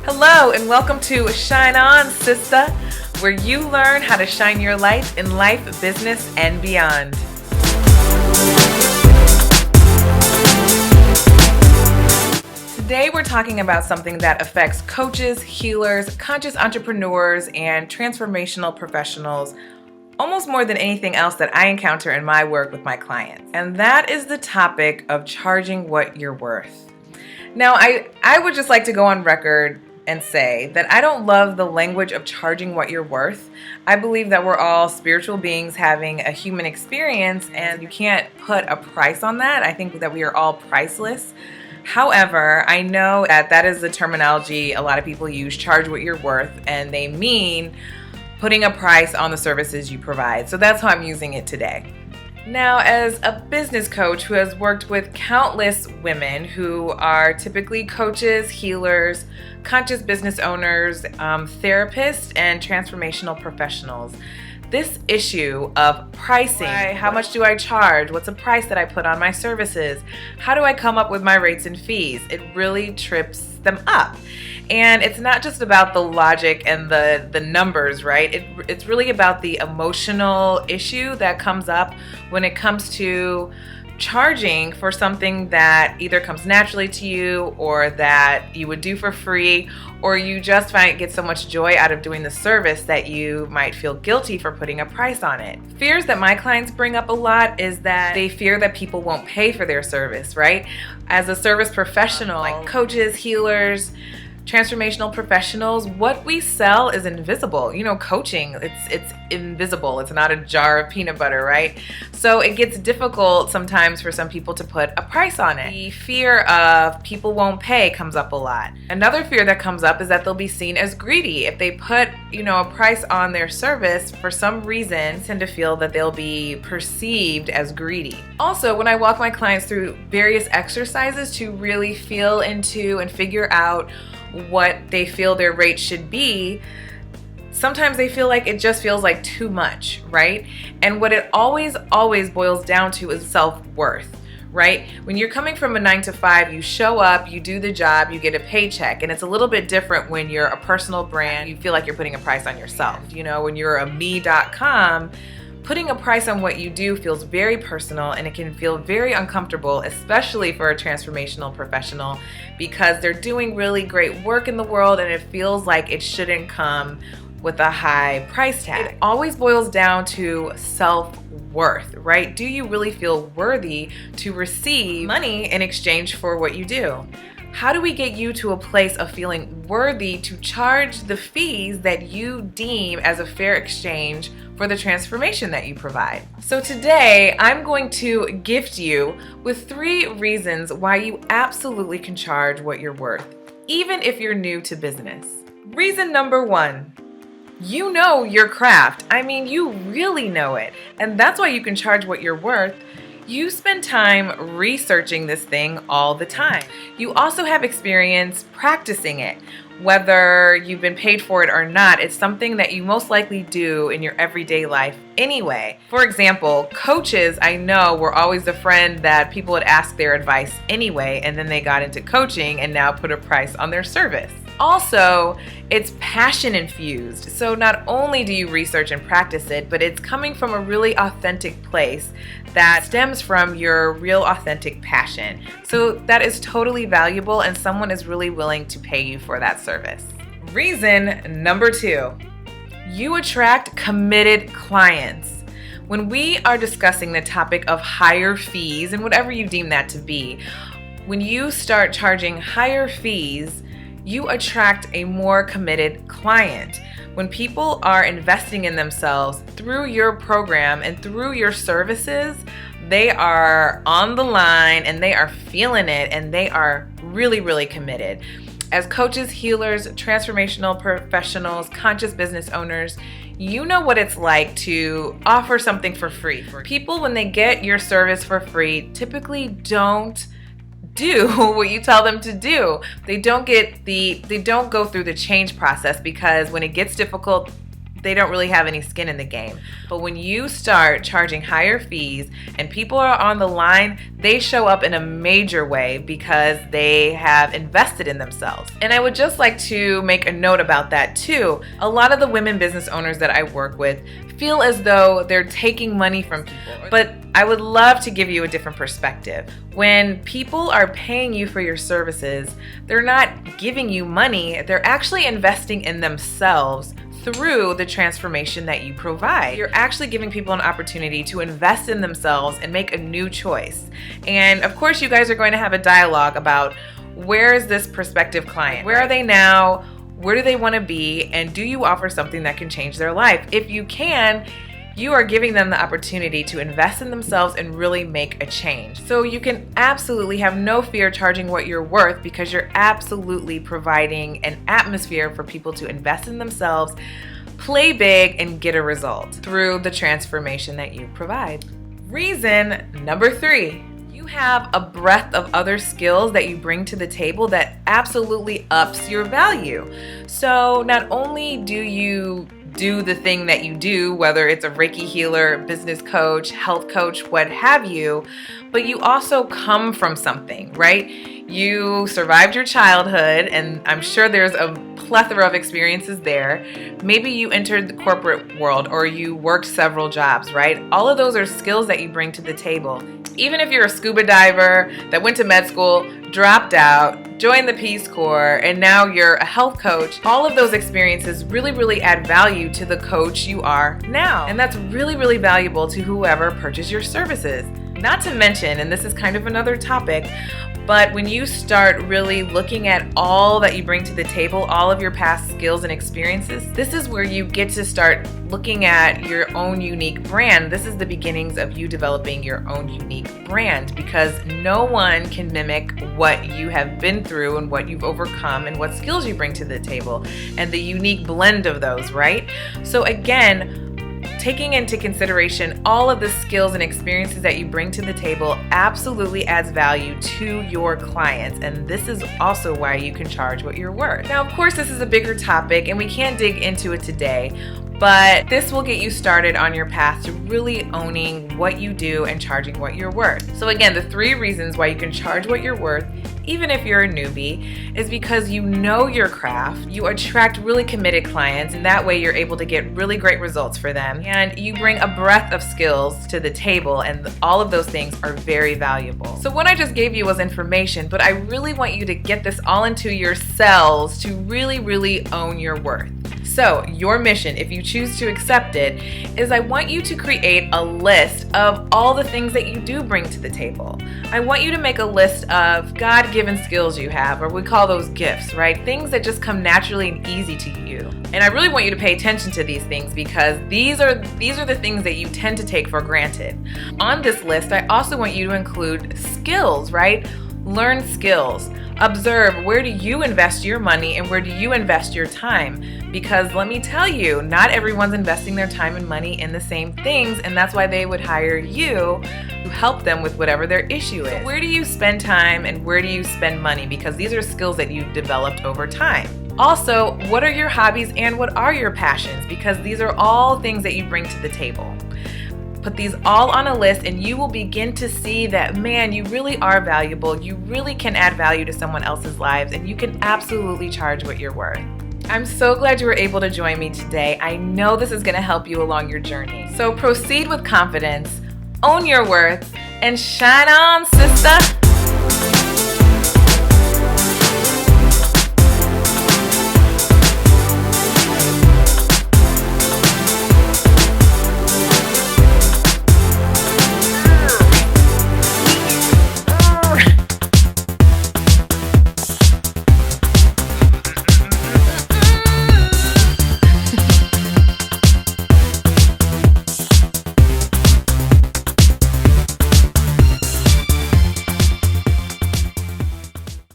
Hello and welcome to Shine On, Sista, where you learn how to shine your light in life, business, and beyond. Today we're talking about something that affects coaches, healers, conscious entrepreneurs, and transformational professionals almost more than anything else that I encounter in my work with my clients. And that is the topic of charging what you're worth. Now, I would just like to go on record and say that I don't love the language of charging what you're worth. I believe that we're all spiritual beings having a human experience, and you can't put a price on that. I think that we are all priceless. However, I know that is the terminology a lot of people use, charge what you're worth, and they mean putting a price on the services you provide. So that's how I'm using it today. Now, as a business coach who has worked with countless women who are typically coaches, healers, conscious business owners, therapists, and transformational professionals, this issue of pricing, how much do I charge? What's a price that I put on my services? How do I come up with my rates and fees? It really trips them up. And it's not just about the logic and the numbers, right? It's really about the emotional issue that comes up when it comes to charging for something that either comes naturally to you or that you would do for free, or you just get so much joy out of doing the service that you might feel guilty for putting a price on it. Fears that my clients bring up a lot is that they fear that people won't pay for their service, right? As a service professional, like coaches, healers, transformational professionals, what we sell is invisible. You know, coaching, it's invisible. It's not a jar of peanut butter, right? So it gets difficult sometimes for some people to put a price on it. The fear of people won't pay comes up a lot. Another fear that comes up is that they'll be seen as greedy. If they put, a price on their service, for some reason, tend to feel that they'll be perceived as greedy. Also, when I walk my clients through various exercises to really feel into and figure out what they feel their rate should be, sometimes they feel like it just feels like too much, right? And what it always boils down to is self-worth, right? When you're coming from a 9 to 5, you show up, you do the job, you get a paycheck, and it's a little bit different when you're a personal brand. You feel like you're putting a price on yourself. When you're a me.com, putting a price on what you do feels very personal, and it can feel very uncomfortable, especially for a transformational professional, because they're doing really great work in the world and it feels like it shouldn't come with a high price tag. It always boils down to self-worth, right? Do you really feel worthy to receive money in exchange for what you do? How do we get you to a place of feeling worthy to charge the fees that you deem as a fair exchange for the transformation that you provide? So today, I'm going to gift you with 3 reasons why you absolutely can charge what you're worth, even if you're new to business. Reason number 1. You know your craft. You really know it. And that's why you can charge what you're worth. You spend time researching this thing all the time. You also have experience practicing it. Whether you've been paid for it or not, it's something that you most likely do in your everyday life anyway. For example, coaches, I know, were always the friend that people would ask their advice anyway, and then they got into coaching and now put a price on their service. Also, it's passion infused. So not only do you research and practice it, but it's coming from a really authentic place that stems from your real authentic passion. So that is totally valuable, and someone is really willing to pay you for that service. Reason number 2, you attract committed clients. When we are discussing the topic of higher fees, and whatever you deem that to be, when you start charging higher fees, you attract a more committed client. When people are investing in themselves through your program and through your services, they are on the line and they are feeling it and they are really, really committed. As coaches, healers, transformational professionals, conscious business owners, you know what it's like to offer something for free. People, when they get your service for free, typically don't do what you tell them to do. They don't go through the change process, because when it gets difficult, they don't really have any skin in the game. But when you start charging higher fees and people are on the line, they show up in a major way because they have invested in themselves. And I would just like to make a note about that too. A lot of the women business owners that I work with feel as though they're taking money from people. But I would love to give you a different perspective. When people are paying you for your services, they're not giving you money, they're actually investing in themselves through the transformation that you provide. You're actually giving people an opportunity to invest in themselves and make a new choice. And of course, you guys are going to have a dialogue about where is this prospective client? Where are they now? Where do they want to be? And do you offer something that can change their life? If you can, you are giving them the opportunity to invest in themselves and really make a change. So you can absolutely have no fear charging what you're worth because you're absolutely providing an atmosphere for people to invest in themselves, play big, and get a result through the transformation that you provide. Reason number 3. You have a breadth of other skills that you bring to the table that absolutely ups your value. So not only do you do the thing that you do, whether it's a Reiki healer, business coach, health coach, what have you, but you also come from something, right? You survived your childhood, and I'm sure there's a plethora of experiences there. Maybe you entered the corporate world or you worked several jobs, right? All of those are skills that you bring to the table. Even if you're a scuba diver that went to med school, dropped out, joined the Peace Corps, and now you're a health coach, all of those experiences really add value to the coach you are now. And that's really valuable to whoever purchased your services. Not to mention, and this is kind of another topic, but when you start really looking at all that you bring to the table, all of your past skills and experiences, this is where you get to start looking at your own unique brand. This is the beginnings of you developing your own unique brand, because no one can mimic what you have been through and what you've overcome and what skills you bring to the table and the unique blend of those, right? So again, taking into consideration all of the skills and experiences that you bring to the table absolutely adds value to your clients. And this is also why you can charge what you're worth. Now, of course, this is a bigger topic and we can't dig into it today, but this will get you started on your path to really owning what you do and charging what you're worth. So again, the 3 reasons why you can charge what you're worth, even if you're a newbie, is because you know your craft, you attract really committed clients, and that way you're able to get really great results for them, and you bring a breadth of skills to the table, and all of those things are very valuable. So what I just gave you was information, but I really want you to get this all into your cells to really own your worth. So your mission, if you choose to accept it, is I want you to create a list of all the things that you do bring to the table. I want you to make a list of God-given skills you have, or we call those gifts, right? Things that just come naturally and easy to you. And I really want you to pay attention to these things because these are the things that you tend to take for granted. On this list, I also want you to include skills, right? Learn skills. Observe, where do you invest your money and where do you invest your time? Because let me tell you, not everyone's investing their time and money in the same things, and that's why they would hire you to help them with whatever their issue is. Where do you spend time and where do you spend money? Because these are skills that you've developed over time. Also, what are your hobbies and what are your passions? Because these are all things that you bring to the table. Put these all on a list and you will begin to see that, man, you really are valuable. You really can add value to someone else's lives and you can absolutely charge what you're worth. I'm so glad you were able to join me today. I know this is going to help you along your journey. So proceed with confidence, own your worth, and shine on, sister.